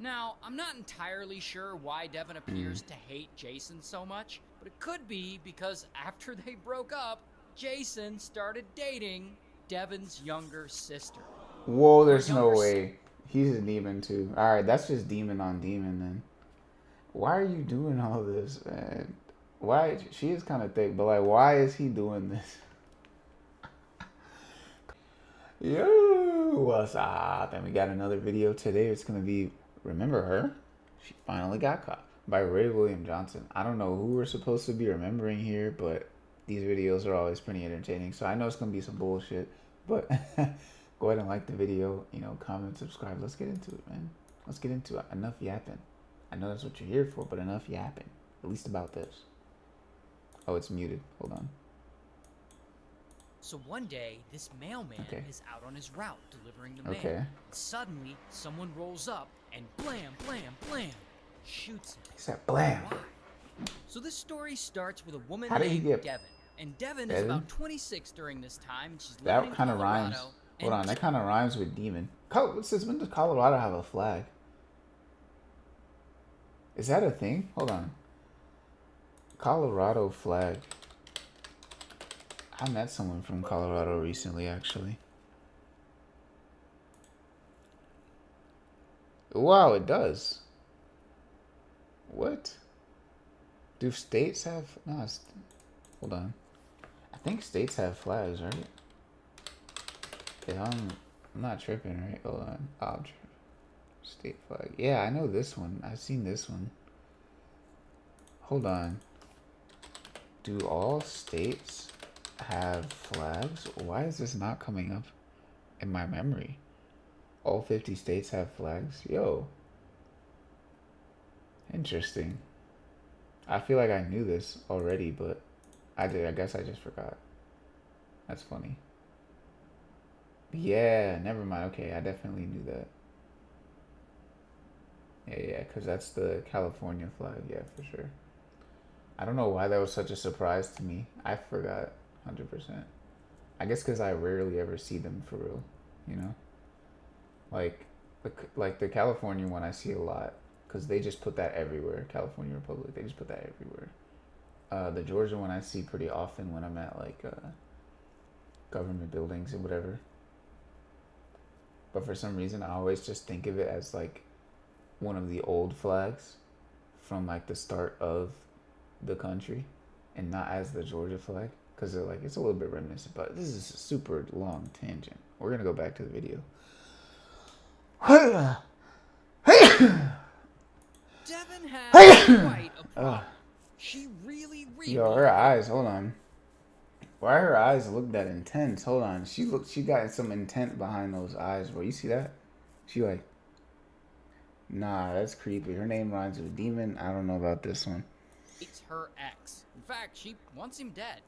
Now, I'm not entirely sure why Devan appears to hate Jason so much, but it could be because after they broke up, Jason started dating Devan's younger sister. Whoa, Her there's no younger sister. way. He's a demon too. Alright, that's just demon on demon then. Why are you doing all this, man? Why? She is kind of thick, but like, why is he doing this? Yo, what's up? And we got another video today. It's gonna be, remember her? She finally got caught by Ray William Johnson. I don't know who we're supposed to be remembering here, but these videos are always pretty entertaining. So I know it's gonna be some bullshit, but go ahead and like the video. You know, comment, subscribe. Let's get into it, man. Let's get into it. Enough yapping. I know that's what you're here for, but enough yapping. At least about this. Oh, it's muted. Hold on. So one day, this mailman is out on his route delivering the mail. And suddenly, someone rolls up and blam, blam, blam, shoots him. He said blam. Why? So this story starts with a woman How did he named get Devan. And Devan is about 26 during this time, and she's living That in kind of Colorado. rhymes. Hold on, that kind of rhymes with demon. Since when does Colorado have a flag? Is that a thing? Hold on. Colorado flag. I met someone from Colorado recently, actually. Wow, it does. What? Do states have... No, hold on. I think states have flags, right? If I'm not tripping, right? Hold on. I'll trip. State flag. Yeah, I know this one. I've seen this one. Hold on. Do all states have flags? Why is this not coming up in my memory? All 50 states have flags? Yo. Interesting. I feel like I knew this already, but I guess I just forgot. That's funny. Yeah, never mind. Okay, I definitely knew that. Yeah, because that's the California flag. Yeah, for sure. I don't know why that was such a surprise to me. I forgot 100%. I guess because I rarely ever see them for real, you know? Like the California one I see a lot because they just put that everywhere. California Republic, they just put that everywhere. The Georgia one I see pretty often when I'm at like government buildings and whatever. But for some reason, I always just think of it as like one of the old flags from like the start of the country and not as the Georgia flag because they're like, it's a little bit reminiscent, but this is a super long tangent. We're going to go back to the video. Devan has quite a problem. She really Yo, her eyes, hold on. Why her eyes look that intense? Hold on. She got some intent behind those eyes, bro. You see that? She like, nah, that's creepy. Her name rhymes with demon. I don't know about this one. It's her ex. In fact, she wants him dead.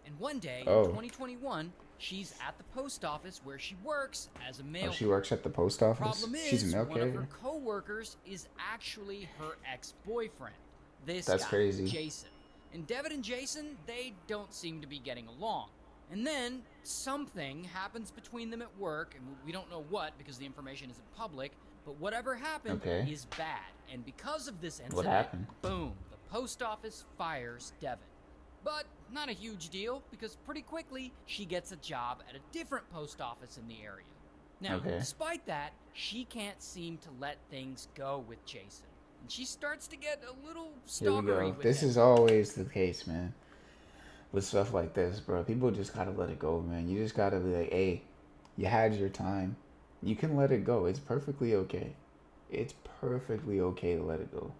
And one day, in 2021, she's at the post office where she works as a mail. Oh, she works at the post office? Problem is, she's a mail carrier? One of her co-workers is actually her ex-boyfriend. That's guy, crazy. Jason. And Devan and Jason, they don't seem to be getting along. And then something happens between them at work, and we don't know what because the information isn't public, but whatever happened is bad. And because of this incident, what happened? Boom, the post office fires Devan. But not a huge deal because pretty quickly she gets a job at a different post office in the area. Now, despite that, she can't seem to let things go with Jason. And she starts to get a little stalkery with this him. Is always the case, man. With stuff like this, bro. People just gotta let it go, man. You just gotta be like, hey, you had your time. You can let it go. It's perfectly okay. It's perfectly okay to let it go.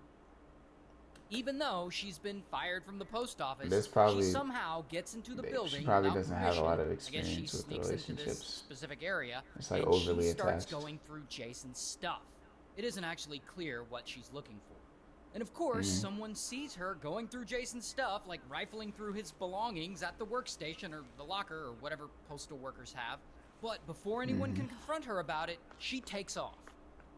Even though she's been fired from the post office, she somehow gets into the building. She probably doesn't have a lot of experience with relationships. Into this specific area, it's like and overly she starts attached. Going through Jason's stuff. It isn't actually clear what she's looking for. And of course, someone sees her going through Jason's stuff, like rifling through his belongings at the workstation or the locker or whatever postal workers have. But before anyone can confront her about it, she takes off.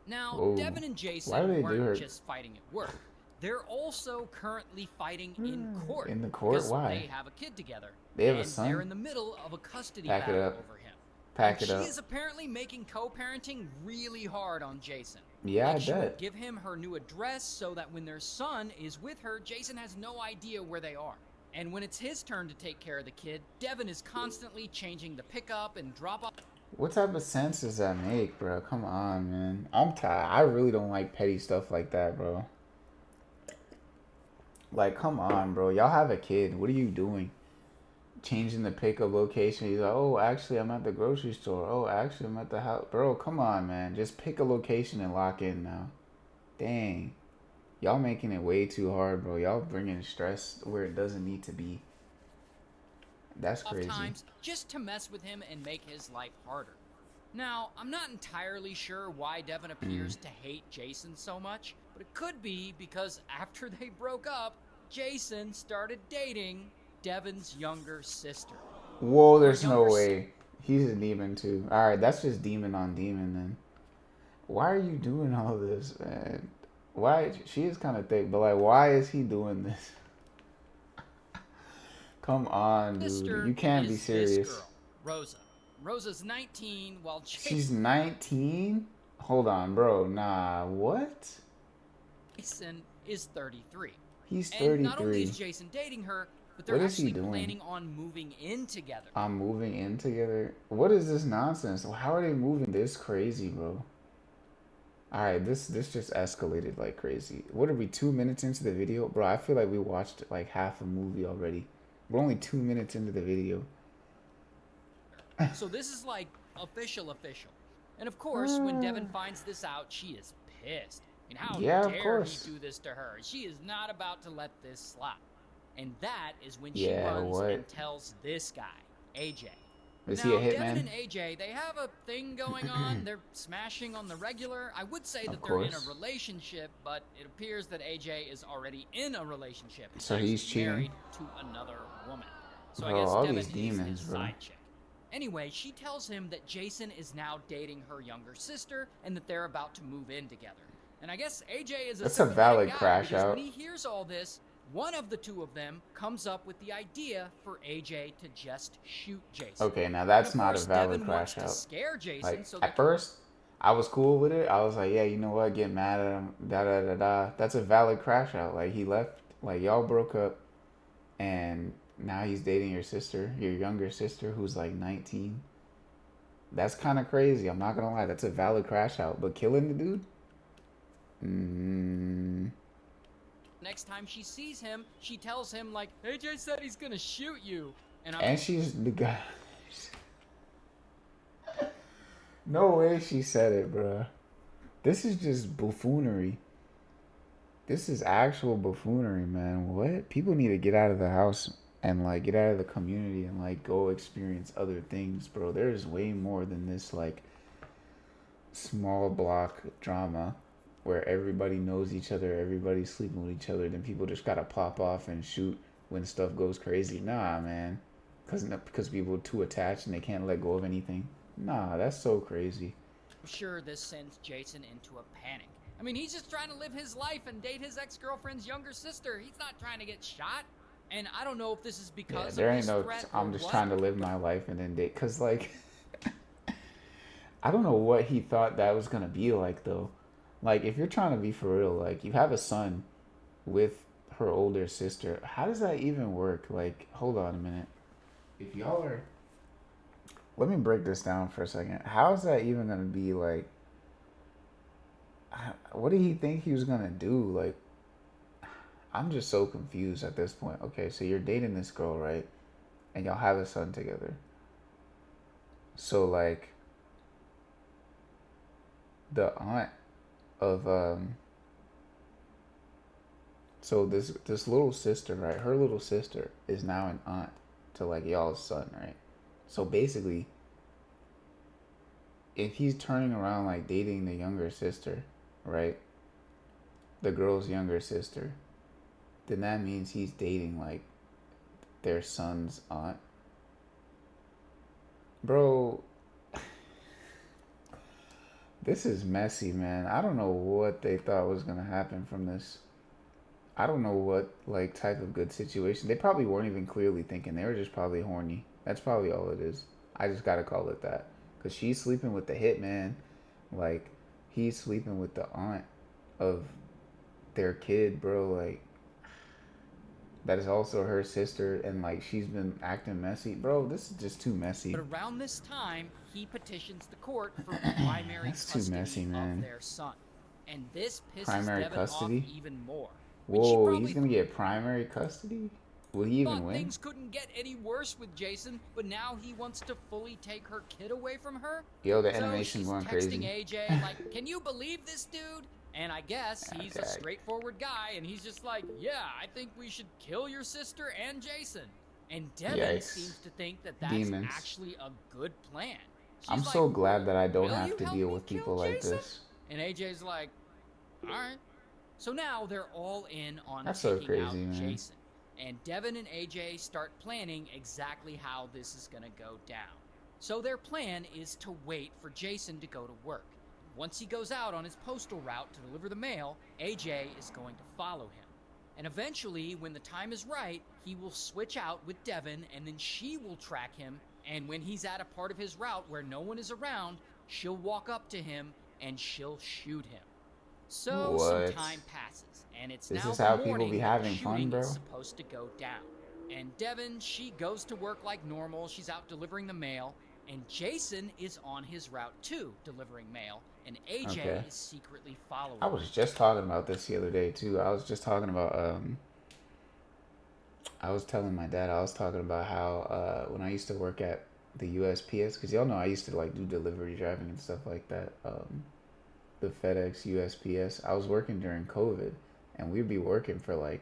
Now, Devan and Jason weren't just fighting at work. They're also currently fighting in court. In the court? Why? They have a kid together. They have a son? They're in the middle of a custody battle over him. Pack it up. She is apparently making co-parenting really hard on Jason. Yeah, I Like, she bet. won't give him her new address so that when their son is with her, Jason has no idea where they are. And when it's his turn to take care of the kid, Devan is constantly changing the pickup and drop off. What type of sense does that make, bro? Come on, man. I'm tired. I really don't like petty stuff like that, bro. Like, come on, bro. Y'all have a kid. What are you doing? Changing the pickup location. He's like, oh, actually, I'm at the grocery store. Oh, actually, I'm at the house. Bro, come on, man. Just pick a location and lock in now. Dang. Y'all making it way too hard, bro. Y'all bringing stress where it doesn't need to be. That's crazy. Times just to mess with him and make his life harder. Now, I'm not entirely sure why Devan appears to hate Jason so much, but it could be because after they broke up, Jason started dating Devan's younger sister. Whoa, there's no way. He's a demon too. Alright, that's just demon on demon then. Why are you doing all this, man? Why? She is kind of thick, but like, why is he doing this? Come on, dude. You can't be serious. This girl, Rosa. Rosa's 19, while She's 19? Hold on, bro. Nah, what? Jason is 33. He's 33. And not only is Jason dating her, but they're actually planning on moving in together. I'm moving in together? What is this nonsense? How are they moving this crazy, bro? Alright, this just escalated like crazy. What are we, 2 minutes into the video? Bro, I feel like we watched like half a movie already. We're only 2 minutes into the video. So this is like official. And of course, when Devan finds this out, she is pissed. And how dare he do this to her? She is not about to let this slide. And that is when she runs and tells this guy, AJ. Is he a hitman? Devan and AJ, they have a thing going on. They're smashing on the regular. I would say that they're in a relationship, but it appears that AJ is already in a relationship. So he's cheating. Married to another woman. So bro, I guess all Devan these demons, is his side chick. Anyway, she tells him that Jason is now dating her younger sister and that they're about to move in together. And I guess AJ is That's a valid crash out. When he hears all this, one of the two of them comes up with the idea for AJ to just shoot Jason. Okay, now that's not a valid crash out. To scare Jason, like, so at first, I was cool with it. I was like, yeah, you know what? Get mad at him. Da. That's a valid crash out. Like, he left. Like, y'all broke up. And now he's dating your sister, your younger sister, who's like 19. That's kind of crazy. I'm not going to lie. That's a valid crash out. But killing the dude? Next time she sees him, she tells him, like, AJ said he's going to shoot you. And she's the guy. No way she said it, bruh. This is just buffoonery. This is actual buffoonery, man. What? People need to get out of the house and, like, get out of the community and, like, go experience other things, bro. There's way more than this, like, small block drama where everybody knows each other, everybody's sleeping with each other, then people just gotta pop off and shoot when stuff goes crazy. Nah, man. Because people are too attached and they can't let go of anything. Nah, that's so crazy. I'm sure this sends Jason into a panic. I mean, he's just trying to live his life and date his ex-girlfriend's younger sister. He's not trying to get shot. And I don't know if this is because of this threat I'm just trying to live my life and then date. Because, like, I don't know what he thought that was going to be like, though. Like, if you're trying to be for real, like, you have a son with her older sister. How does that even work? Like, hold on a minute. If y'all are... Let me break this down for a second. How is that even going to be, like... What did he think he was going to do? Like, I'm just so confused at this point. Okay, so you're dating this girl, right? And y'all have a son together. So, like, the aunt of, so this little sister, right? Her little sister is now an aunt to, like, y'all's son, right? So, basically, if he's turning around, like, dating the younger sister, right? The girl's younger sister, then that means he's dating, like, their son's aunt. Bro, this is messy, man. I don't know what they thought was going to happen from this. I don't know what, like, type of good situation. They probably weren't even clearly thinking. They were just probably horny. That's probably all it is. I just got to call it that. Because she's sleeping with the hitman. Like, he's sleeping with the aunt of their kid, bro. Like, that is also her sister, and like she's been acting messy, bro. This is just too messy. But around this time, he petitions the court for primary That's too messy, custody of man. their son. And this pisses Primary Devin off custody. even more. When she Whoa, he's probably gonna get primary custody. Will he even thought win? things couldn't get any worse with Jason, but now he wants to fully take her kid away from her. Yo, the So animation she's going texting crazy. AJ like, "Can you believe this dude?" And I guess he's a Okay. straightforward guy, and he's just like, "Yeah, I think we should kill your sister and Jason." And Devin Yikes. seems to think that that's Demons. actually a good plan. She's I'm like, so glad that I don't "Will have you to help deal me with kill people like Jason?" this. And AJ's like, "All right." So now they're all in on That's so taking out crazy, man. Jason. And Devin and AJ start planning exactly how this is going to go down. So their plan is to wait for Jason to go to work. Once he goes out on his postal route to deliver the mail, AJ is going to follow him. And eventually, when the time is right, he will switch out with Devin, and then she will track him. And when he's at a part of his route where no one is around, she'll walk up to him and she'll shoot him. So some What? time passes, and it's This now is the how people morning be that the having fun, shooting bro? is supposed to go down. And Devin, she goes to work like normal. She's out delivering the mail. And Jason is on his route too, delivering mail. And AJ is secretly following. I was just talking about this the other day too. I was just talking about I was telling my dad, I was talking about how when I used to work at the USPS, because y'all know I used to like do delivery driving and stuff like that. The FedEx USPS. I was working during COVID, and we'd be working for like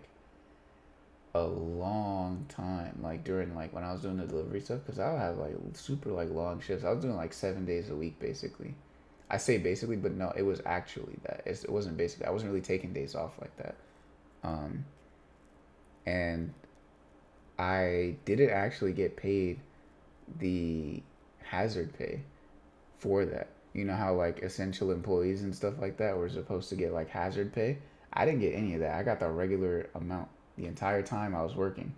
a long time, like during like when I was doing the delivery stuff, because I would have like super like long shifts. I was doing like 7 days a week basically. I say basically, but no, it was actually that. It wasn't basically. I wasn't really taking days off like that. Um, and I didn't actually get paid the hazard pay for that. You know how like essential employees and stuff like that were supposed to get like hazard pay? I didn't get any of that. I got the regular amount the entire time I was working,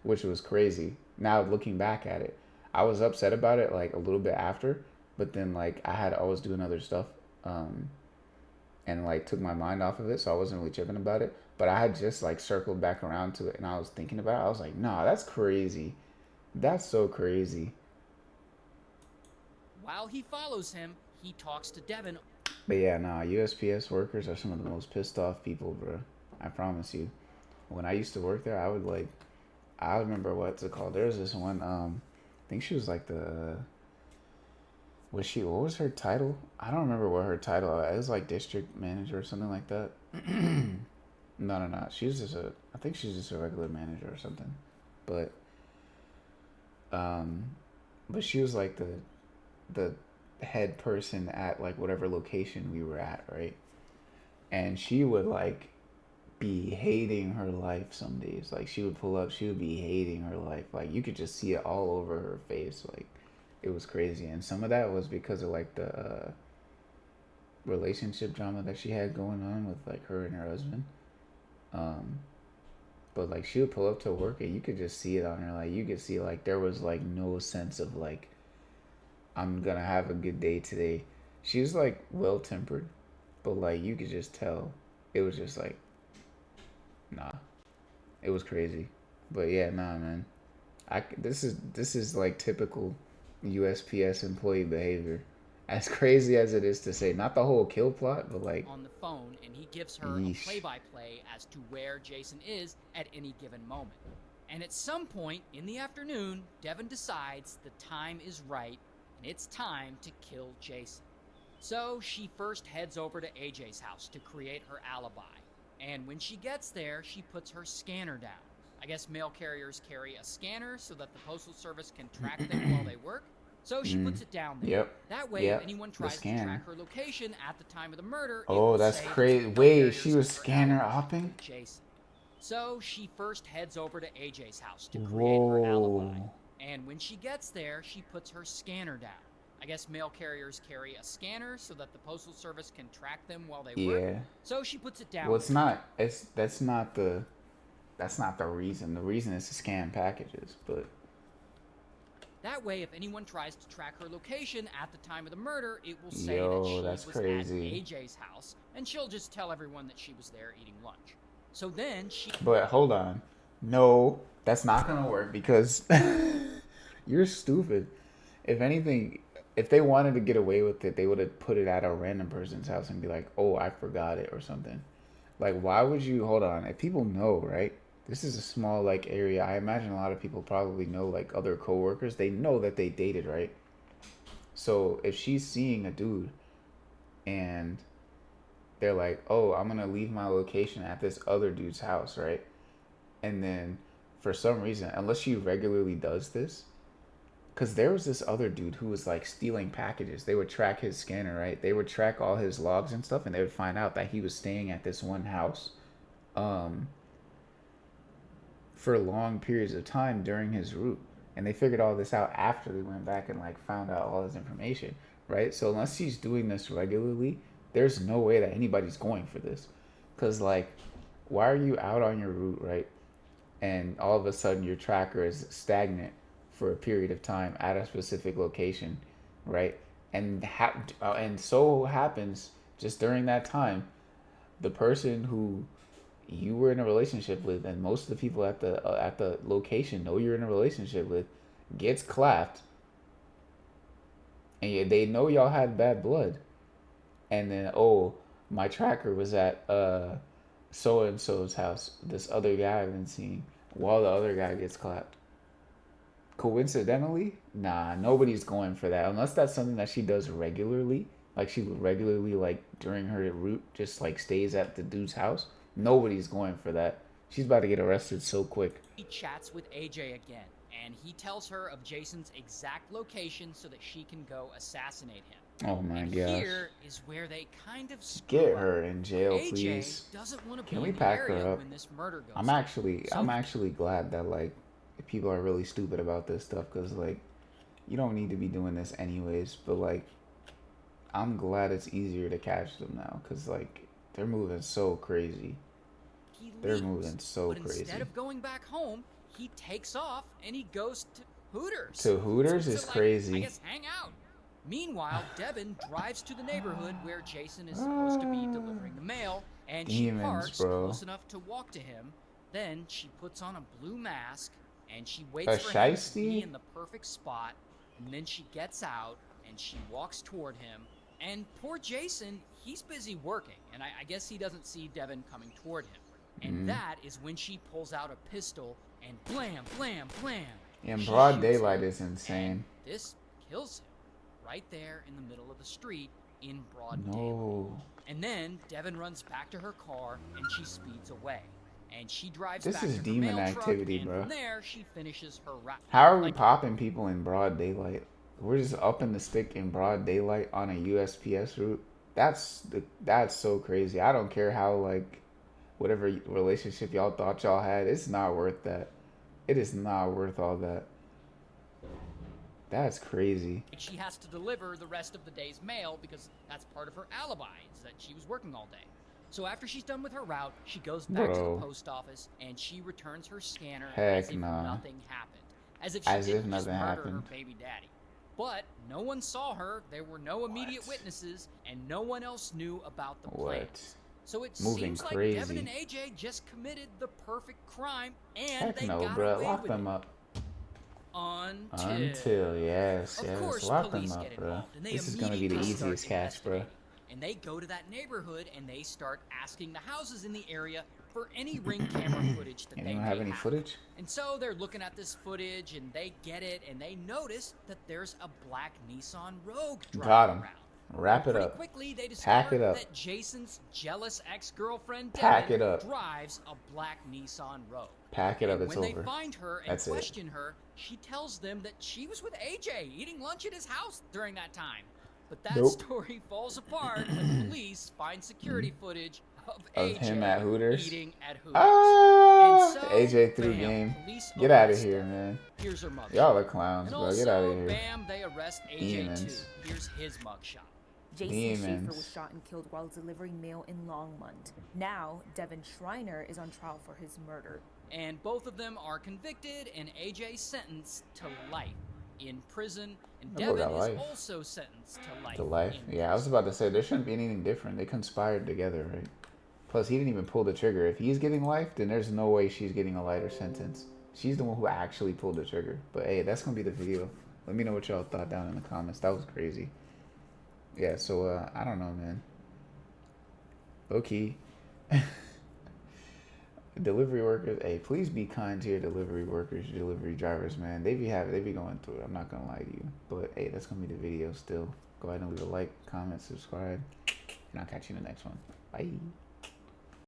which was crazy. Now looking back at it, I was upset about it like a little bit after, but then like I had always doing other stuff, um, and like took my mind off of it, so I wasn't really tripping about it. But I had just like circled back around to it, and I was thinking about it. I was like, nah, that's crazy. That's so crazy. While he follows him, he talks to Devin. But yeah, nah, USPS workers are some of the most pissed off people, bro. I promise you. When I used to work there, I would like, I remember what's it called. There was this one, I think she was like what was her title? I don't remember what her title was. It was like district manager or something like that. No. She was just I think she's just a regular manager or something. But, um, but she was like the head person at like whatever location we were at, right? And she would like be hating her life some days. Like she would pull up, she would be hating her life. Like you could just see it all over her face. Like it was crazy. And some of that was because of like the relationship drama that she had going on with like her and her husband. Um, but like she would pull up to work and you could just see it on her. Like you could see like there was like no sense of like I'm gonna have a good day today. She was like well tempered, but like you could just tell it was just like nah. It was crazy. But yeah, nah, man. This is like typical USPS employee behavior. As crazy as it is to say, not the whole kill plot, but like on the phone, and he gives her yeesh. a play-by-play as to where Jason is at any given moment. And at some point in the afternoon, Devin decides the time is right, and it's time to kill Jason. So she first heads over to AJ's house to create her alibi. And when she gets there, she puts her scanner down. I guess mail carriers carry a scanner so that the Postal Service can track them while they work. So she puts it down there. Yep. That way, Yep. if anyone The tries to scanner. track her location at the time of the murder, it Oh, will that's say crazy. that Wait, carriers she was are scanner allied opping? to Jason. So she first heads over to AJ's house to create Whoa. her alibi. And when she gets there, she puts her scanner down. I guess mail carriers carry a scanner so that the Postal Service can track them while they work. Yeah. So she puts it down. Well, it's not. That's not the reason. The reason is to scan packages, but That way, if anyone tries to track her location at the time of the murder, it will say that Yo, she that's was crazy. at AJ's house, and she'll just tell everyone that she was there eating lunch. So then she... But hold on. No, that's not gonna work because you're stupid. If anything, if they wanted to get away with it, they would have put it at a random person's house and be like, "Oh, I forgot it" or something. Like, why would you? Hold on. If people know, right? This is a small like area. I imagine a lot of people probably know like other coworkers. They know that they dated, right? So if she's seeing a dude and they're like, "Oh, I'm gonna leave my location at this other dude's house," right? And then for some reason, unless she regularly does this, because there was this other dude who was like stealing packages. They would track his scanner, right? They would track all his logs and stuff, and they would find out that he was staying at this one house um, for long periods of time during his route. And they figured all this out after they went back and like found out all his information, right? So unless he's doing this regularly, there's no way that anybody's going for this. Because like, why are you out on your route, right? And all of a sudden your tracker is stagnant for a period of time at a specific location, right? And so happens just during that time, the person who you were in a relationship with, and most of the people at the location know you're in a relationship with, gets clapped, and they know y'all had bad blood, and then oh, my tracker was at so and so's house, this other guy I've been seeing, while the other guy gets clapped. Coincidentally, nah, nobody's going for that unless that's something that she does regularly. Like she regularly, like during her route, just like stays at the dude's house. Nobody's going for that. She's about to get arrested so quick. He chats with AJ again, and he tells her of Jason's exact location so that she can go assassinate him. Oh my and gosh. Here is where they kind of screw Get up. her in jail, AJ please. doesn't want to Can be we in the pack her area up? when this murder goes I'm down. actually glad that like people are really stupid about this stuff because like you don't need to be doing this anyways. But like I'm glad it's easier to catch them now because like they're moving so crazy. They're moving so crazy. Instead of going back home, he takes off and he goes to Hooters. To Hooters is crazy. I guess hang out. Meanwhile, Devin drives to the neighborhood where Jason is supposed to be delivering the mail, and she parks close enough to walk to him. Then she puts on a blue mask, and she waits for him to be in the perfect spot, and then she gets out, and she walks toward him. And poor Jason, he's busy working, and I guess he doesn't see Devin coming toward him. And that is when she pulls out a pistol, and blam, blam, blam. In broad daylight is insane. This kills him. Right there in the middle of the street in broad daylight. And then Devin runs back to her car and she speeds away. And she drives back to her demon mail activity, truck, bro. and from there she finishes her route. How are we popping people in broad daylight? We're just up in the stick in broad daylight on a USPS route. That's so crazy. I don't care how like whatever relationship y'all thought y'all had, it's not worth that. It is not worth all that. That's crazy. She has to deliver the rest of the day's mail because that's part of her alibi, is that she was working all day. So after she's done with her route, she goes back to the post office and she returns her scanner as if nothing happened. As if she didn't just murder her baby daddy. But no one saw her, there were no immediate witnesses, and no one else knew about the plans. So it seems like Devin and AJ just committed the perfect crime and they got away Lock with them it. up. Until yes, lock them up, bro. And this is gonna be the easiest catch, bro. And they go to that neighborhood and they start asking the houses in the area for any ring camera footage that they have any footage. And so they're looking at this footage and they get it and they notice that there's a black Nissan Rogue driving around. Wrap it up. Quickly, they discover that Jason's jealous ex-girlfriend Devin drives a black Nissan Rogue. Pack it up, it's over. When they find her and question her, she tells them that she was with AJ eating lunch at his house during that time. But that story falls apart when police find security footage of AJ him at Hooters. Eating at Hooters. Ah! So, AJ threw game. Get out of here, man. Here's her mugshot. Y'all are clowns, bro. Get out of here. Bam, they arrest AJ too. Here's his mugshot. Jason Schaefer was shot and killed while delivering mail in Longmont. Now, Devan Schreiner is on trial for his murder. And both of them are convicted and AJ sentenced to life. in prison, and That boy got Devan is life. also sentenced to life. To life. In Yeah, I was prison. about to say there shouldn't be anything different. They conspired together, right? Plus, he didn't even pull the trigger. If he's getting life, then there's no way she's getting a lighter sentence. She's the one who actually pulled the trigger. But hey, that's gonna be the video. Let me know what y'all thought down in the comments. That was crazy. Yeah, so I don't know, man. Okay. Delivery workers, hey, please be kind to your delivery workers, your delivery drivers, man. They be going through it. I'm not gonna lie to you. But hey, that's gonna be the video still. Go ahead and leave a like, comment, subscribe, and I'll catch you in the next one. Bye.